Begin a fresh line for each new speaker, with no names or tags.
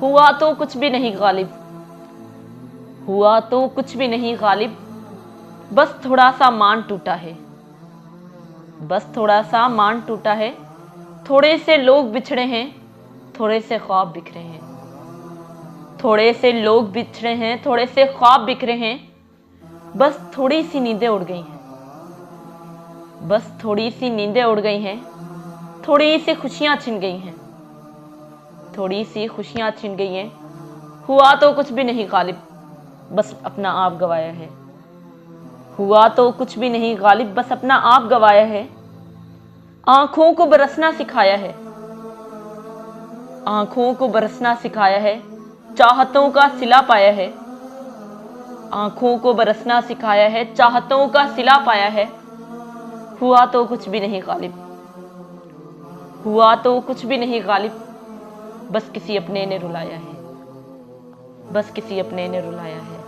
हुआ तो कुछ भी नहीं गालिब, हुआ तो कुछ भी नहीं गालिब, बस थोड़ा सा मान टूटा है, बस थोड़ा सा मान टूटा है। थोड़े से लोग बिछड़े हैं, थोड़े से ख्वाब बिखरे हैं, थोड़े से लोग बिछड़े हैं, थोड़े से ख्वाब बिखरे हैं। बस थोड़ी सी नींदें उड़ गई हैं, बस थोड़ी सी नींदें उड़ गई हैं, थोड़ी सी खुशियां छिन गई हैं, थोड़ी सी खुशियां छिन गई हैं। हुआ तो कुछ भी नहीं गालिब, बस अपना आप गवाया है। हुआ तो कुछ भी नहीं गालिब, बस अपना आप गवाया है। आंखों को बरसना सिखाया है, आंखों को बरसना सिखाया है, चाहतों का सिला पाया है। आंखों को बरसना सिखाया है, चाहतों का सिला पाया है। हुआ तो कुछ भी नहीं गालिब, हुआ तो कुछ भी नहीं गालिब, बस किसी अपने ने रुलाया है, बस किसी अपने ने रुलाया है।